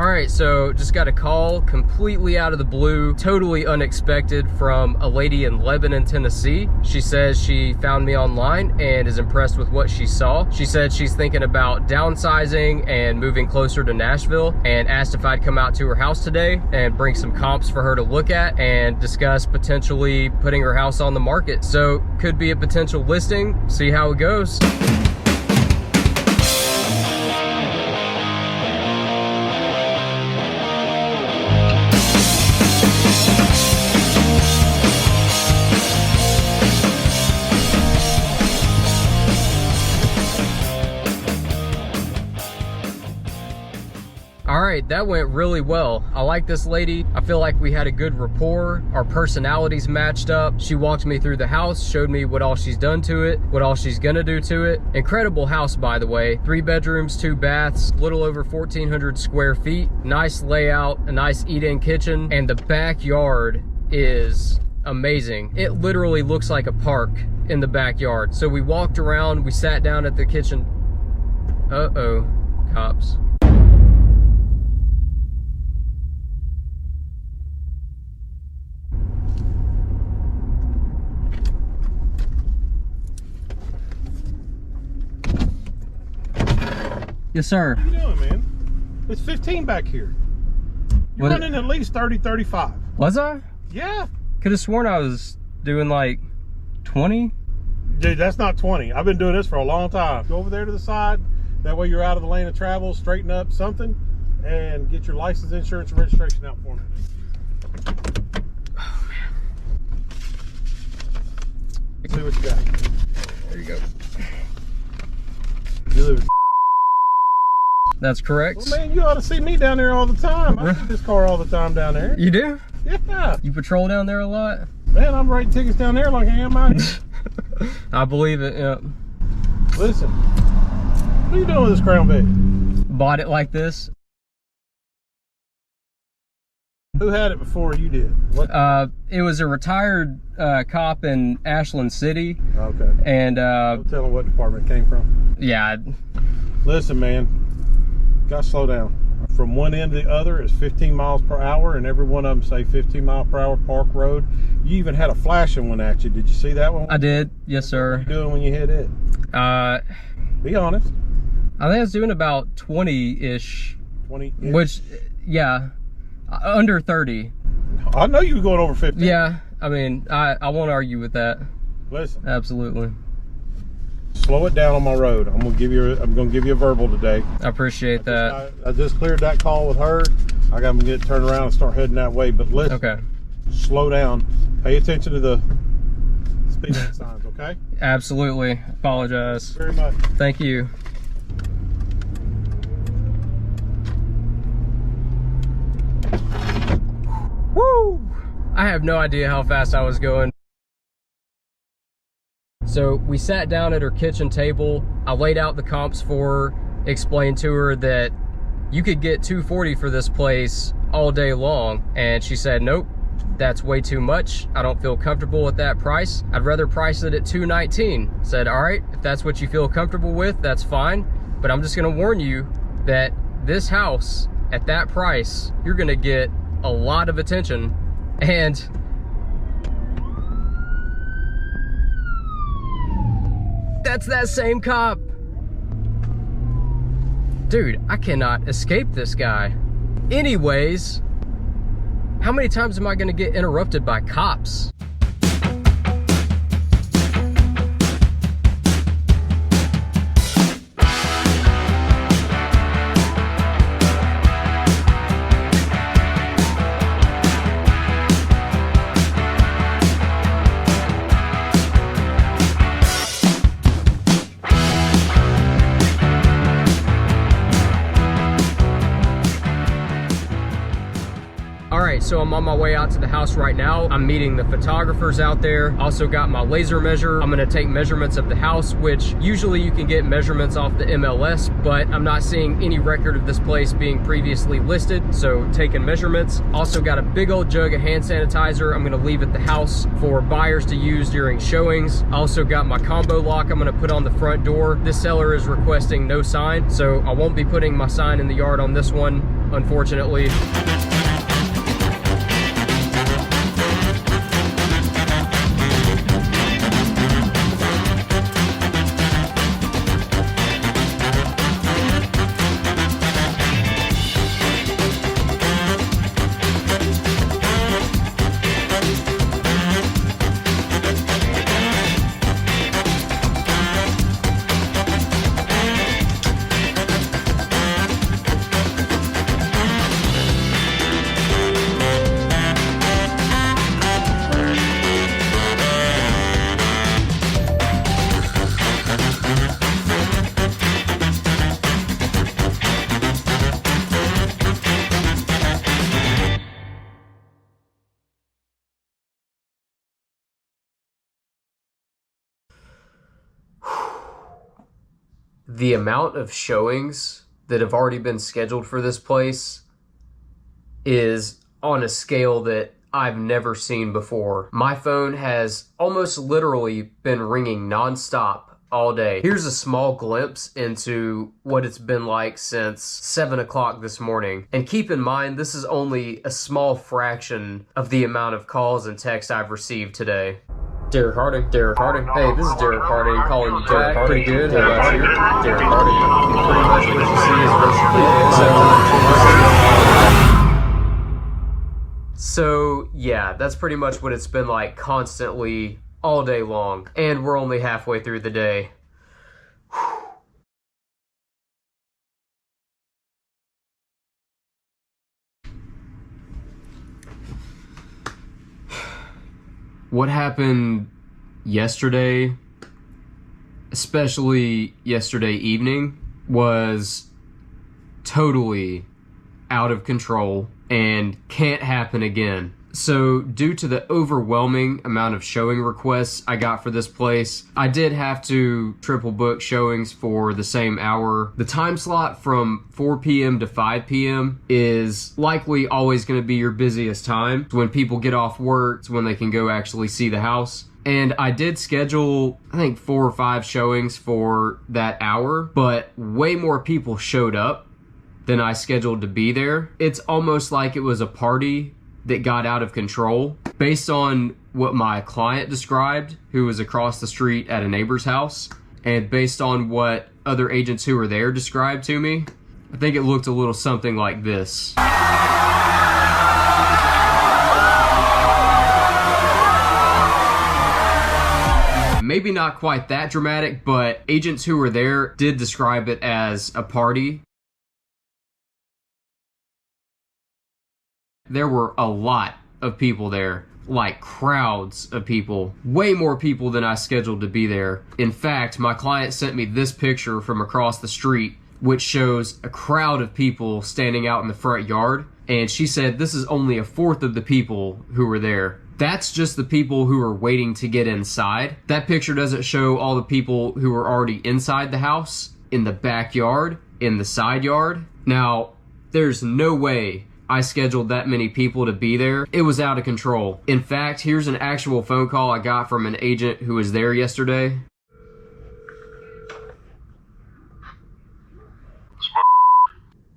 right, so just got a call completely out of the blue, totally unexpected, from a lady in Lebanon, Tennessee. She says she found me online and is impressed with what she saw. She said she's thinking about downsizing and moving closer to Nashville, and asked if I'd come out to her house today and bring some comps for her to look at and discuss potentially putting her house on the market. So could be a potential listing, see how it goes. All right, that went really well. I like this lady. I feel like we had a good rapport. Our personalities matched up. She walked me through the house, showed me what all she's done to it, what all she's gonna do to it. Incredible house, by the way. 3 bedrooms, 2 baths, a little over 1,400 square feet. Nice layout, a nice eat-in kitchen, and the backyard is amazing. It literally looks like a park in the backyard. So we walked around, we sat down at the kitchen. Uh-oh, cops. Yes, sir. What are you doing, man? It's 15 back here. You're running at least 30, 35. Was I? Yeah. Could have sworn I was doing like 20. Dude, that's not 20. I've been doing this for a long time. Go over there to the side. That way you're out of the lane of travel. Straighten up something and get your license, insurance, and registration out for me. Oh, man. See what you got. There you go. You live in That's correct. Well, man, you ought to see me down there all the time. I see this car all the time down there. You do? Yeah. You patrol down there a lot? Man, I'm writing tickets down there like I am out here. I believe it, yeah. Listen, what are you doing with this Crown Vic? Bought it like this. Who had it before you did? What? It was a retired cop in Ashland City. Okay. And Don't tell them what department it came from. yeah. Listen, man, gotta slow down. From one end to the other is 15 miles per hour, and every one of them say 15 mile per hour Park Road. You even had a flashing one at you. Did you see that one? I did, yes sir. What were you doing when you hit it? Be honest. I think I was doing about 20-ish. 20? Which, yeah, under 30. I know you were going over 50. Yeah, I mean, I won't argue with that. Listen. Absolutely. Slow it down on my road. I'm gonna give you a verbal today. I appreciate that. I just cleared that call with her. I got to get turned around and start heading that way. But listen, Okay. slow down. Pay attention to the speed limit signs, okay? Absolutely. Apologize. Very much. Thank you. Woo! I have no idea how fast I was going. So we sat down at her kitchen table. I laid out the comps for her, explained to her that you could get $240 for this place all day long. And she said, nope, that's way too much. I don't feel comfortable with that price. I'd rather price it at $219. Said, all right, if that's what you feel comfortable with, that's fine. But I'm just gonna warn you that this house at that price, you're gonna get a lot of attention. And that's that same cop. Dude, I cannot escape this guy. Anyways, how many times am I gonna get interrupted by cops? so I'm on my way out to the house right now. I'm meeting the photographers out there. Also got my laser measure. I'm gonna take measurements of the house, which usually you can get measurements off the MLS, but I'm not seeing any record of this place being previously listed, so taking measurements. Also got a big old jug of hand sanitizer I'm gonna leave at the house for buyers to use during showings. I also got my combo lock I'm gonna put on the front door. This seller is requesting no sign, so I won't be putting my sign in the yard on this one, unfortunately. The amount of showings that have already been scheduled for this place is on a scale that I've never seen before. My phone has almost literally been ringing nonstop all day. Here's a small glimpse into what it's been like since 7 o'clock this morning. And keep in mind, this is only a small fraction of the amount of calls and texts I've received today. Derrick Harding. Hey, this is Derrick Harding calling you back. Pretty good. How about you? Derrick Harding. Pretty much what you see is what you get. So yeah, that's pretty much what it's been like constantly all day long. And we're only halfway through the day. What happened yesterday, especially yesterday evening, was totally out of control and can't happen again. So due to the overwhelming amount of showing requests I got for this place, I did have to triple book showings for the same hour. The time slot from 4 p.m. to 5 p.m. is likely always going to be your busiest time. When people get off work, it's when they can go actually see the house. And I did schedule, I think, 4 or 5 showings for that hour, but way more people showed up than I scheduled to be there. It's almost like it was a party that got out of control. Based on what my client described, who was across the street at a neighbor's house, and based on what other agents who were there described to me, I think it looked a little something like this. Maybe not quite that dramatic, but agents who were there did describe it as a party. There were a lot of people there, like crowds of people, way more people than I scheduled to be there. In fact, my client sent me this picture from across the street, which shows a crowd of people standing out in the front yard. And she said this is only a fourth of the people who were there. That's just the people who are waiting to get inside. That picture doesn't show all the people who are already inside the house, in the backyard, in the side yard. Now, there's no way I scheduled that many people to be there. It was out of control. In fact, here's an actual phone call I got from an agent who was there yesterday.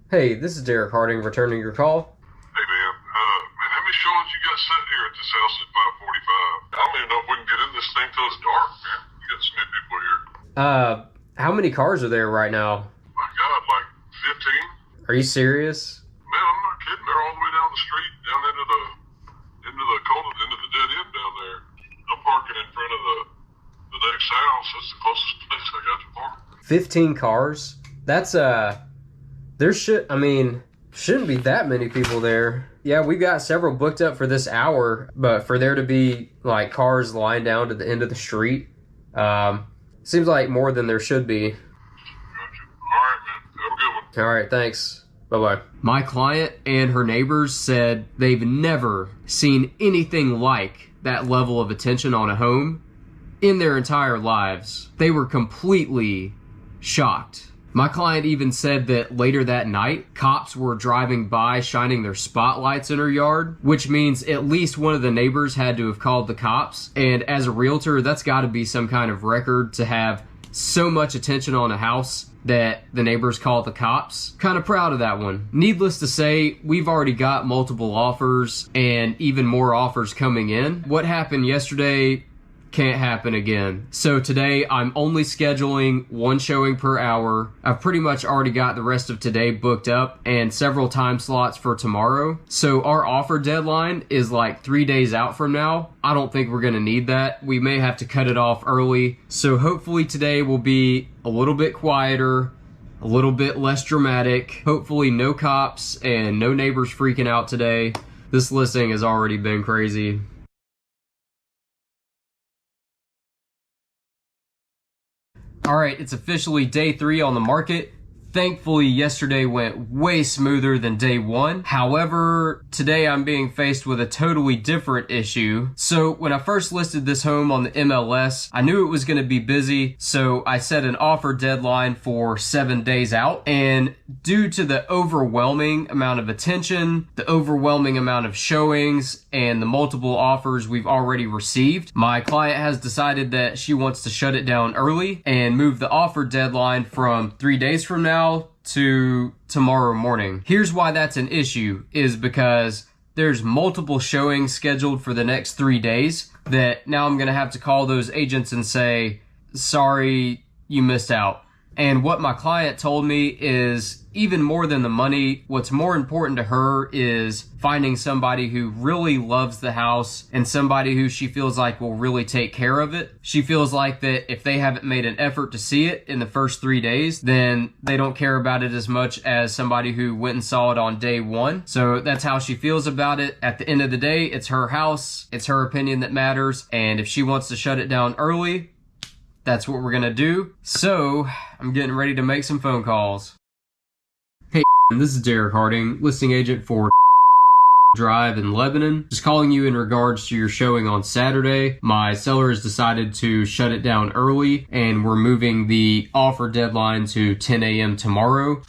Hey, this is Derrick Harding returning your call. Hey man, how many showings you got set here at this house at 545? I don't even know if we can get in this thing till it's dark, man. We got so many people here. How many cars are there right now? My God, like 15? Are you serious? Man, I'm not kidding. They're all the way down the street, down into the dead end down there. I'm parking in front of the next house. That's the closest place I got to park. 15 cars? That's shouldn't be that many people there. Yeah, we've got several booked up for this hour, but for there to be like cars lined down to the end of the street, seems like more than there should be. Gotcha. All right, man. Have a good one. All right, thanks. Bye-bye. My client and her neighbors said they've never seen anything like that level of attention on a home in their entire lives. They were completely shocked. My client even said that later that night, cops were driving by shining their spotlights in her yard, which means at least one of the neighbors had to have called the cops. And as a realtor, that's got to be some kind of record to have so much attention on a house that the neighbors call the cops. Kind of proud of that one. Needless to say, we've already got multiple offers and even more offers coming in. What happened yesterday can't happen again. So today I'm only scheduling one showing per hour. I've pretty much already got the rest of today booked up and several time slots for tomorrow. So our offer deadline is like 3 days out from now. I don't think we're gonna need that. We may have to cut it off early. So hopefully today will be a little bit quieter, a little bit less dramatic. Hopefully no cops and no neighbors freaking out today. This listing has already been crazy. All right, it's officially day 3 on the market. Thankfully, yesterday went way smoother than day 1. However, today I'm being faced with a totally different issue. So when I first listed this home on the MLS, I knew it was going to be busy, so I set an offer deadline for 7 days out. And due to the overwhelming amount of attention, the overwhelming amount of showings, and the multiple offers we've already received, my client has decided that she wants to shut it down early and move the offer deadline from 3 days from now to tomorrow morning. Here's why that's an issue, is because there's multiple showings scheduled for the next 3 days that now I'm gonna have to call those agents and say, sorry, you missed out. And what my client told me is, even more than the money, what's more important to her is finding somebody who really loves the house and somebody who she feels like will really take care of it. She feels like that if they haven't made an effort to see it in the first 3 days, then they don't care about it as much as somebody who went and saw it on day 1. So that's how she feels about it. At the end of the day, it's her house. It's her opinion that matters. And if she wants to shut it down early, that's what we're gonna do. So I'm getting ready to make some phone calls. Hey, this is Derrick Harding, listing agent for Drive in Lebanon. Just calling you in regards to your showing on Saturday. My seller has decided to shut it down early, and we're moving the offer deadline to 10 a.m. tomorrow. Okay,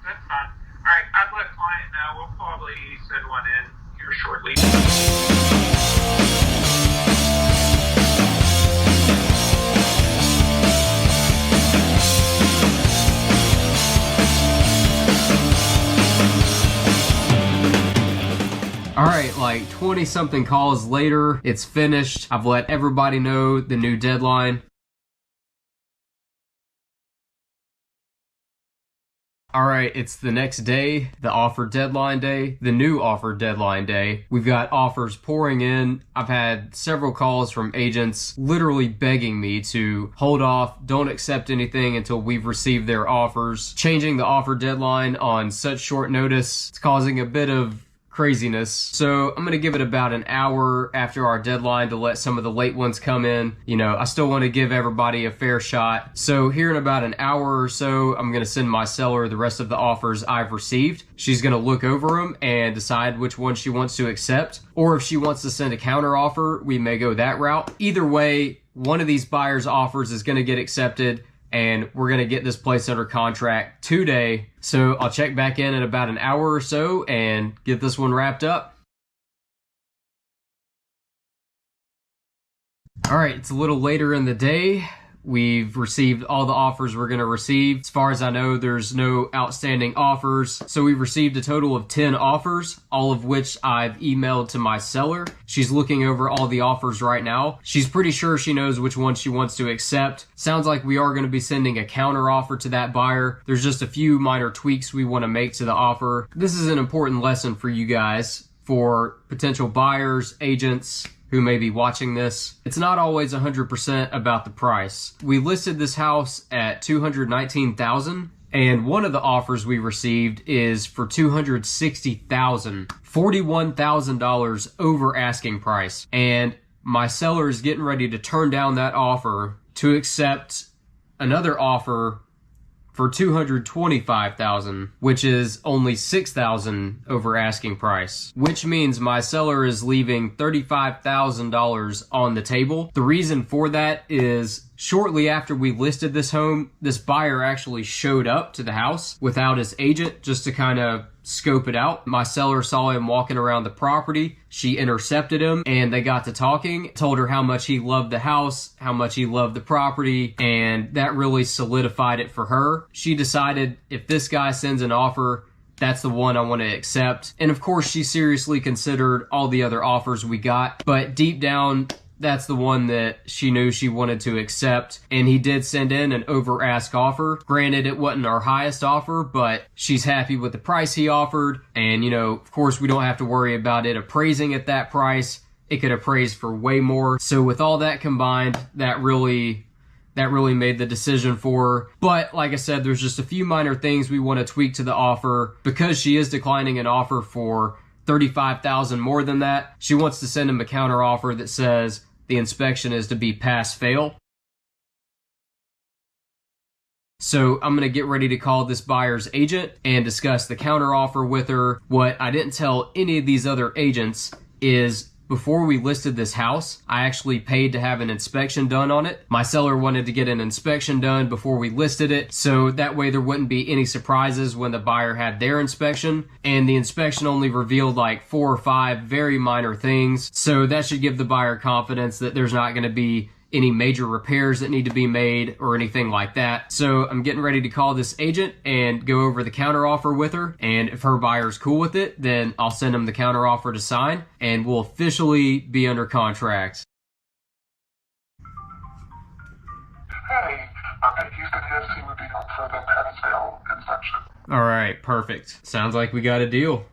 that's fine. All right, I've let client know. We'll probably send one in here shortly. All right, like 20 something calls later, it's finished. I've let everybody know the new deadline. All right, it's the next day, the offer deadline day, the new offer deadline day. We've got offers pouring in. I've had several calls from agents literally begging me to hold off, don't accept anything until we've received their offers. Changing the offer deadline on such short notice, it's causing a bit of craziness. So I'm gonna give it about an hour after our deadline to let some of the late ones come in. You know, I still want to give everybody a fair shot. So here in about an hour or so, I'm gonna send my seller the rest of the offers I've received. She's gonna look over them and decide which one she wants to accept, or if she wants to send a counter offer, we may go that route. Either way, one of these buyers' offers is gonna get accepted, and we're gonna get this place under contract today. So I'll check back in about an hour or so and get this one wrapped up. All right, it's a little later in the day. We've received all the offers we're gonna receive. As far as I know, there's no outstanding offers. So we've received a total of 10 offers, all of which I've emailed to my seller. She's looking over all the offers right now. She's pretty sure she knows which one she wants to accept. Sounds like we are gonna be sending a counter offer to that buyer. There's just a few minor tweaks we wanna make to the offer. This is an important lesson for you guys, for potential buyers, agents, who may be watching this. It's not always 100% about the price. We listed this house at $219,000, and one of the offers we received is for $260,000, $41,000 over asking price. And my seller is getting ready to turn down that offer to accept another offer for $225,000, which is only $6,000 over asking price, which means my seller is leaving $35,000 on the table. The reason for that is shortly after we listed this home, this buyer actually showed up to the house without his agent just to kind of scope it out. My seller saw him walking around the property. She intercepted him and they got to talking, told her how much he loved the house, how much he loved the property, and that really solidified it for her. She decided if this guy sends an offer, that's the one I want to accept. And of course, she seriously considered all the other offers we got, but deep down, that's the one that she knew she wanted to accept. And he did send in an over ask offer. Granted, it wasn't our highest offer, but she's happy with the price he offered. And, you know, of course, we don't have to worry about it appraising at that price. It could appraise for way more. So with all that combined, that really made the decision for her. But like I said, there's just a few minor things we want to tweak to the offer. Because she is declining an offer for $35,000 more than that, she wants to send him a counter offer that says the inspection is to be pass-fail. So I'm going to get ready to call this buyer's agent and discuss the counter offer with her. What I didn't tell any of these other agents is before we listed this house, I actually paid to have an inspection done on it. My seller wanted to get an inspection done before we listed it, so that way there wouldn't be any surprises when the buyer had their inspection. And the inspection only revealed like 4 or 5 very minor things, so that should give the buyer confidence that there's not going to be any major repairs that need to be made or anything like that. So I'm getting ready to call this agent and go over the counter offer with her. And if her buyer's cool with it, then I'll send him the counter offer to sign and we'll officially be under contract. Hey, I think you said yes, he would be up for the pass-fail inspection. All right, perfect. Sounds like we got a deal.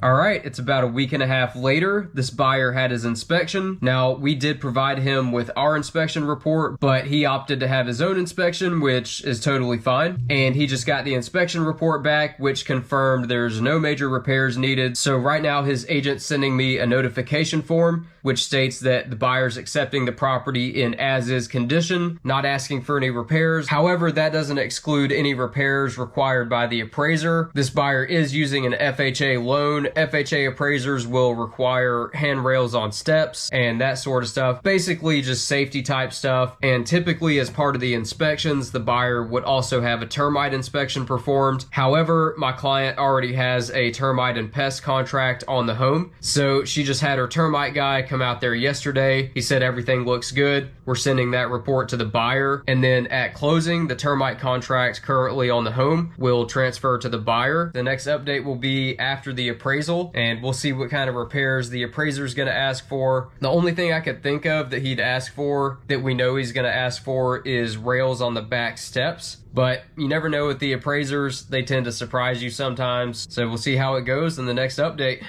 All right, it's about a week and a half later. This buyer had his inspection. Now, we did provide him with our inspection report, but he opted to have his own inspection, which is totally fine. And he just got the inspection report back, which confirmed there's no major repairs needed. So right now, his agent's sending me a notification form, which states that the buyer's accepting the property in as-is condition, not asking for any repairs. However, that doesn't exclude any repairs required by the appraiser. This buyer is using an FHA loan. FHA appraisers will require handrails on steps and that sort of stuff. Basically just safety type stuff. And typically as part of the inspections, the buyer would also have a termite inspection performed. However, my client already has a termite and pest contract on the home. So she just had her termite guy come out there yesterday. He said everything looks good. We're sending that report to the buyer. And then at closing, the termite contract currently on the home will transfer to the buyer. The next update will be after the appraisal, and we'll see what kind of repairs the appraiser is going to ask for. The only thing I could think of that he'd ask for, that we know he's going to ask for, is rails on the back steps. But you never know with the appraisers. They tend to surprise you sometimes. So we'll see how it goes in the next update.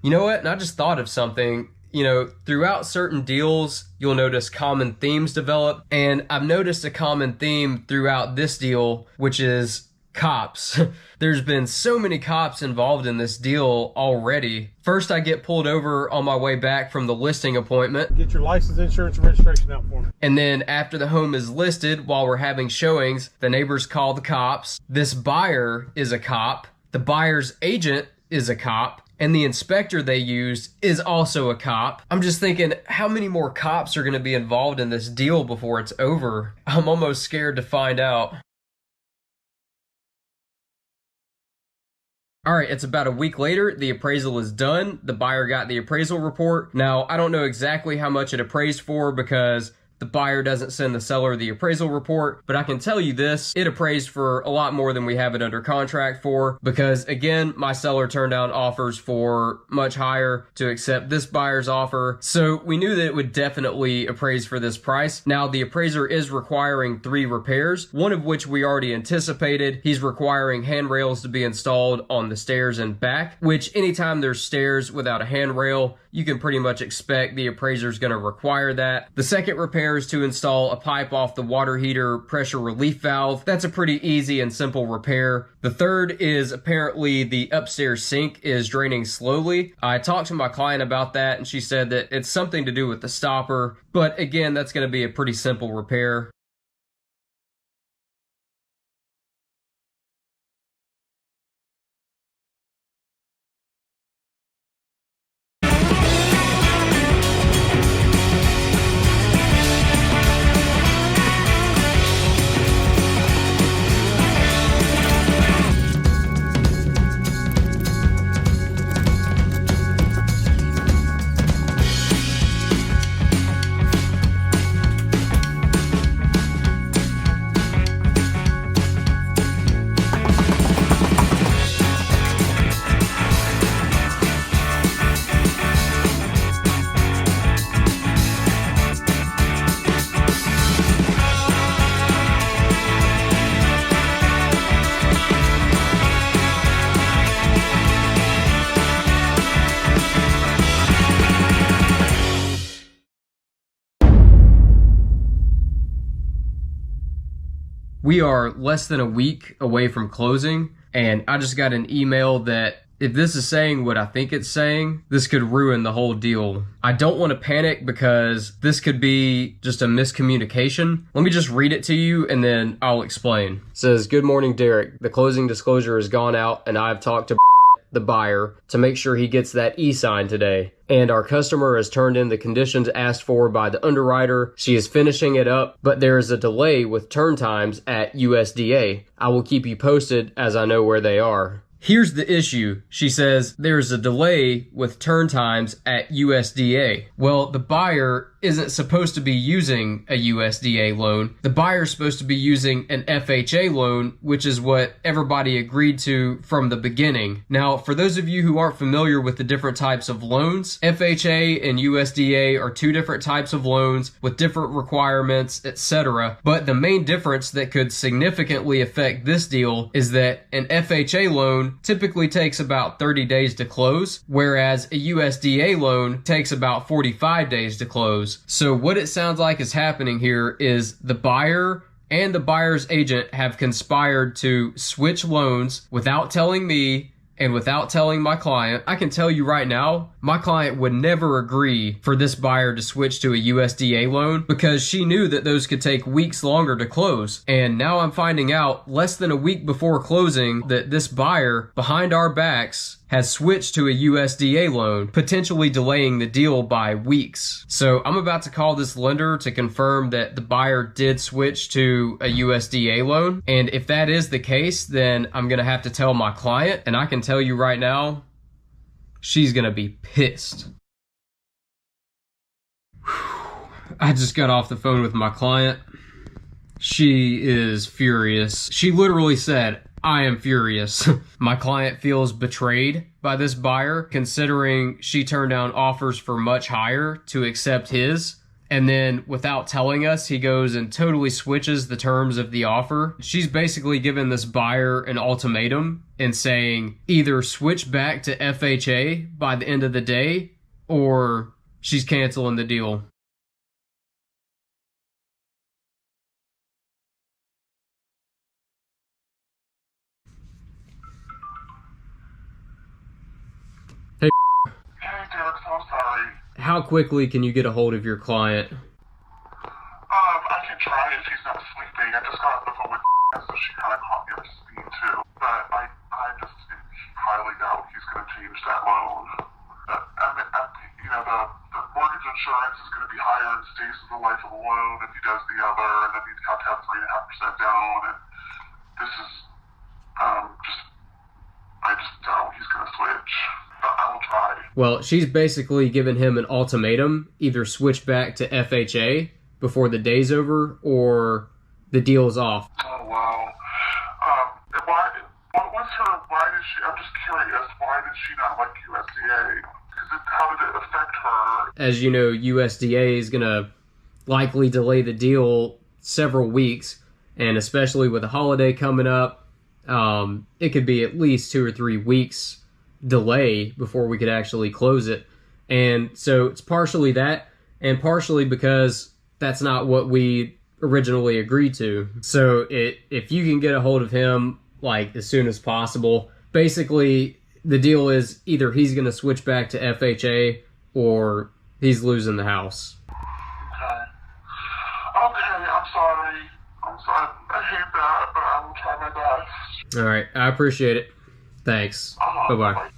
You know what? And I just thought of something. You know, throughout certain deals, you'll notice common themes develop. And I've noticed a common theme throughout this deal, which is cops. There's been so many cops involved in this deal already. First, I get pulled over on my way back from the listing appointment. Get your license, insurance, and registration out for me. And then after the home is listed, while we're having showings, the neighbors call the cops. This buyer is a cop. The buyer's agent is a cop. And the inspector they used is also a cop. I'm just thinking, how many more cops are going to be involved in this deal before it's over? I'm almost scared to find out. All right, it's about a week later. The appraisal is done. The buyer got the appraisal report. Now, I don't know exactly how much it appraised for because the buyer doesn't send the seller the appraisal report, but I can tell you this, it appraised for a lot more than we have it under contract for, because again, my seller turned down offers for much higher to accept this buyer's offer. So we knew that it would definitely appraise for this price. Now the appraiser is requiring 3 repairs, one of which we already anticipated. He's requiring handrails to be installed on the stairs and back, which anytime there's stairs without a handrail, you can pretty much expect the appraiser is going to require that. The second repair is to install a pipe off the water heater pressure relief valve. That's a pretty easy and simple repair. The third is apparently the upstairs sink is draining slowly. I talked to my client about that and she said that it's something to do with the stopper, but again, that's going to be a pretty simple repair. We are less than a week away from closing, and I just got an email that if this is saying what I think it's saying, this could ruin the whole deal. I don't want to panic because this could be just a miscommunication. Let me just read it to you and then I'll explain. It says, "Good morning, Derrick. The closing disclosure has gone out and I've talked to the buyer to make sure he gets that e-sign today. And our customer has turned in the conditions asked for by the underwriter. She is finishing it up, but there is a delay with turn times at USDA. I will keep you posted as I know where they are." Here's the issue. She says there's a delay with turn times at USDA. Well, the buyer isn't supposed to be using a USDA loan. The buyer's supposed to be using an FHA loan, which is what everybody agreed to from the beginning. Now, for those of you who aren't familiar with the different types of loans, FHA and USDA are 2 different types of loans with different requirements, etc. But the main difference that could significantly affect this deal is that an FHA loan typically takes about 30 days to close, whereas a USDA loan takes about 45 days to close. So what it sounds like is happening here is the buyer and the buyer's agent have conspired to switch loans without telling me and without telling my client. I can tell you right now, my client would never agree for this buyer to switch to a USDA loan because she knew that those could take weeks longer to close. And now I'm finding out less than a week before closing that this buyer behind our backs has switched to a USDA loan, potentially delaying the deal by weeks. So I'm about to call this lender to confirm that the buyer did switch to a USDA loan. And if that is the case, then I'm gonna have to tell my client, and I can tell you right now, she's gonna be pissed. I just got off the phone with my client. She is furious. She literally said, "I am furious." My client feels betrayed by this buyer, considering she turned down offers for much higher to accept his. And then without telling us, he goes and totally switches the terms of the offer. She's basically given this buyer an ultimatum and saying either switch back to FHA by the end of the day or she's canceling the deal. Hey, Derrick, so sorry. How quickly can you get a hold of your client? I can try if he's not sleeping. I just got off the phone with so she kind of caught me up to speed too. But I just highly doubt he's going to change that loan. The mortgage insurance is going to be higher and stays for the life of the loan if he does the other, and then he'd have to have 3.5% down. And this is I just doubt he's going to switch. But I will try. Well, she's basically given him an ultimatum, either switch back to FHA before the day's over or the deal is off. Oh, wow. What was her, I'm just curious, why did she not like USDA? How did it affect her? As you know, USDA is going to likely delay the deal several weeks, and especially with a holiday coming up, it could be at least 2 or 3 weeks delay before we could actually close it. And so it's partially that, and partially because that's not what we originally agreed to. So if you can get a hold of him like as soon as possible, basically the deal is either he's going to switch back to FHA or he's losing the house. Okay, I'm sorry. I hate that, but I will try my best. All right, I appreciate it. Thanks. Bye-bye.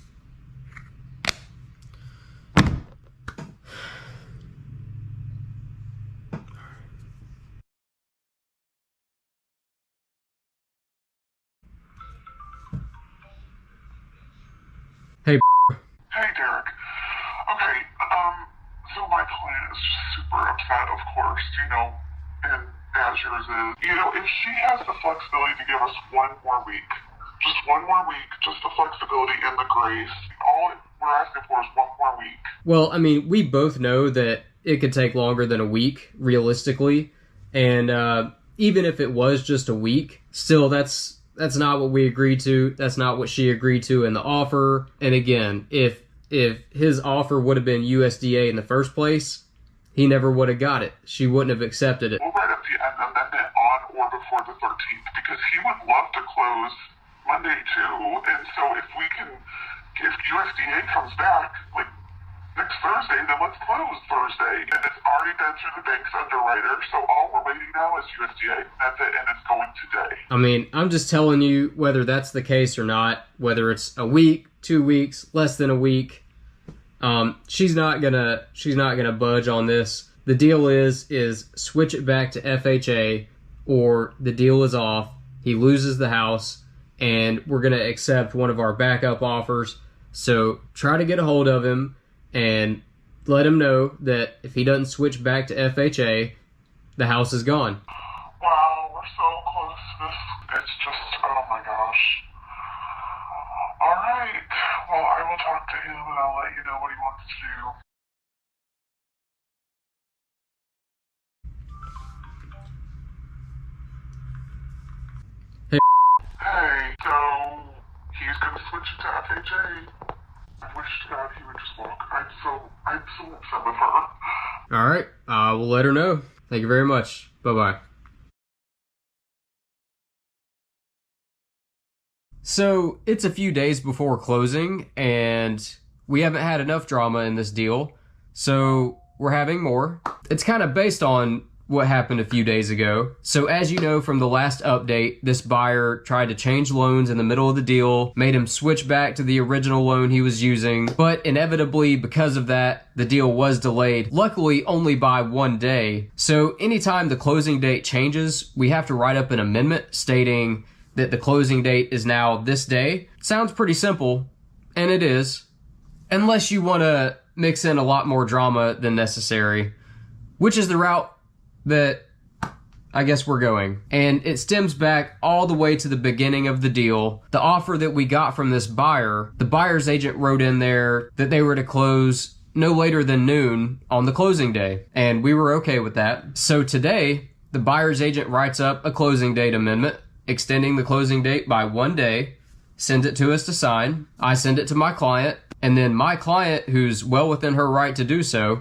Hey. Hey, Derrick. Okay, so my client is super upset, of course, and as yours is. If she has the flexibility to give us one more week, just the flexibility and the grace, all we're asking for is one more week. Well, I mean, we both know that it could take longer than a week, realistically, and even if it was just a week, still that's not what we agreed to. That's not what she agreed to in the offer. And again, if his offer would have been USDA in the first place, he never would have got it. She wouldn't have accepted it. We'll write up the amendment on or before the 13th because he would love to close Monday too. And so if USDA comes back like next Thursday, then let's close Thursday. And it's already been through the bank's underwriter, so all we're waiting now is USDA. That's it, and it's going today. I mean, I'm just telling you whether that's the case or not, whether it's a week, 2 weeks, less than a week. She's not gonna budge on this. The deal is switch it back to FHA or the deal is off. He loses the house and we're gonna accept one of our backup offers. So try to get a hold of him and let him know that if he doesn't switch back to FHA, the house is gone. Wow, we're so close to this. It's just, oh my gosh. All right. Well, I will talk to him and I'll let you know what he wants to do. Hey. Hey, so he's going to switch it to FHA. I wish to God he would just walk. I'm so upset with her. All right. We'll let her know. Thank you very much. Bye-bye. So it's a few days before closing, and we haven't had enough drama in this deal, so we're having more. It's kind of based on what happened a few days ago. So as you know from the last update, this buyer tried to change loans in the middle of the deal, made him switch back to the original loan he was using, but inevitably because of that, the deal was delayed, luckily only by 1 day. So anytime the closing date changes, we have to write up an amendment stating that the closing date is now this day. Sounds pretty simple, and it is, unless you want to mix in a lot more drama than necessary, which is the route that I guess we're going. And it stems back all the way to the beginning of the deal. The offer that we got from this buyer, the buyer's agent wrote in there that they were to close no later than noon on the closing day, and we were okay with that. So today, the buyer's agent writes up a closing date amendment, extending the closing date by 1 day, sends it to us to sign. I send it to my client, and then my client, who's well within her right to do so,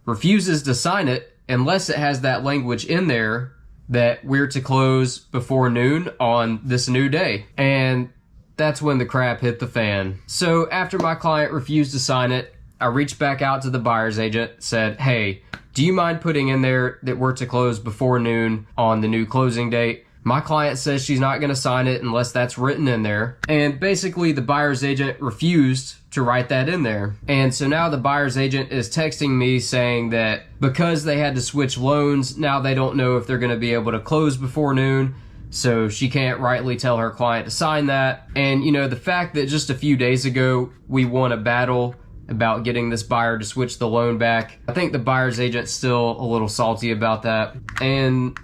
refuses to sign it unless it has that language in there that we're to close before noon on this new day. And that's when the crap hit the fan. So after my client refused to sign it, I reached back out to the buyer's agent, said, hey, do you mind putting in there that we're to close before noon on the new closing date? My client says she's not going to sign it unless that's written in there. And basically the buyer's agent refused to write that in there. And so now the buyer's agent is texting me saying that because they had to switch loans, now they don't know if they're going to be able to close before noon. So she can't rightly tell her client to sign that. And you know, the fact that just a few days ago we won a battle about getting this buyer to switch the loan back. I think the buyer's agent's still a little salty about that, and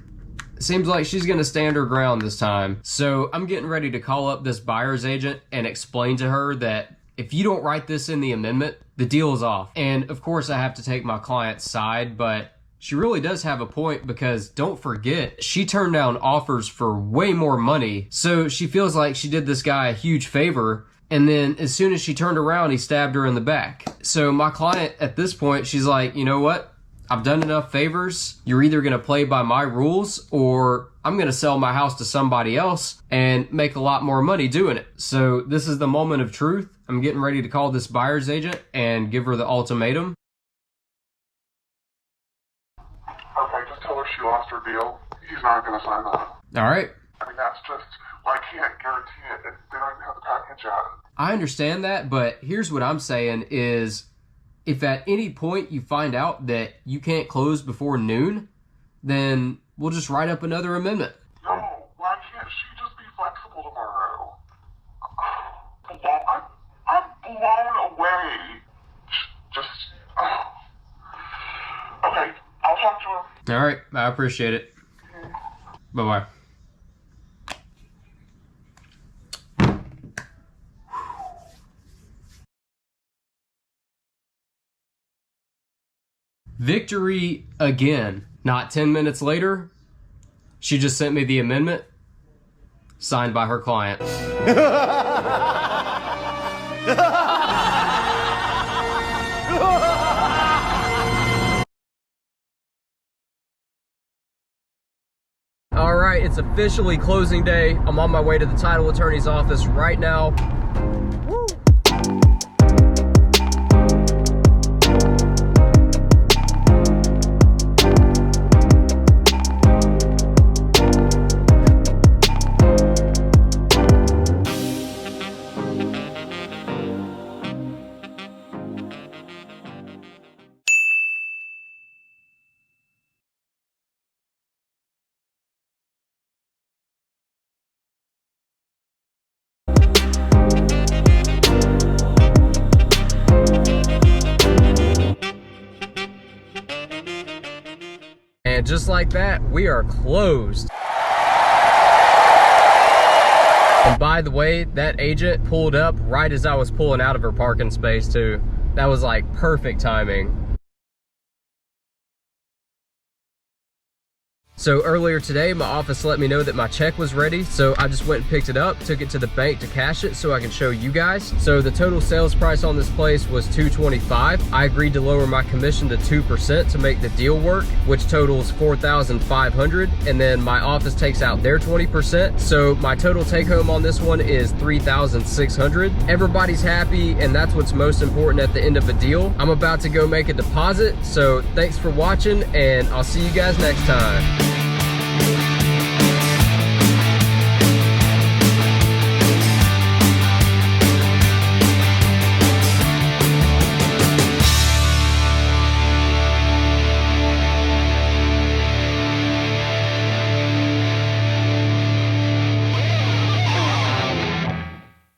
it seems like she's gonna stand her ground this time. So I'm getting ready to call up this buyer's agent and explain to her that if you don't write this in the amendment, the deal is off. And of course I have to take my client's side, but she really does have a point, because don't forget, she turned down offers for way more money. So she feels like she did this guy a huge favor. And then as soon as she turned around, he stabbed her in the back. So my client at this point, she's like, you know what? I've done enough favors. You're either gonna play by my rules, or I'm gonna sell my house to somebody else and make a lot more money doing it. So this is the moment of truth. I'm getting ready to call this buyer's agent and give her the ultimatum. Okay, just tell her she lost her deal. He's not going to sign that. All right. I mean, that's just, I can't guarantee it. They don't even have the package yet. I understand that, but here's what I'm saying is, if at any point you find out that you can't close before noon, then we'll just write up another amendment. No, why can't she just be flexible tomorrow? I'm blown away. Just, okay, I'll talk to her. All right, I appreciate it. Bye-bye. Victory again. Not 10 minutes later, she just sent me the amendment, signed by her client. All right, it's officially closing day. I'm on my way to the title attorney's office right now. Woo. And just like that, we are closed. And by the way, that agent pulled up right as I was pulling out of her parking space too. That was like perfect timing. So earlier today, my office let me know that my check was ready, so I just went and picked it up, took it to the bank to cash it so I can show you guys. So the total sales price on this place was $225. I agreed to lower my commission to 2% to make the deal work, which totals $4,500, and then my office takes out their 20%. So my total take home on this one is $3,600. Everybody's happy, and that's what's most important at the end of a deal. I'm about to go make a deposit, so thanks for watching, and I'll see you guys next time.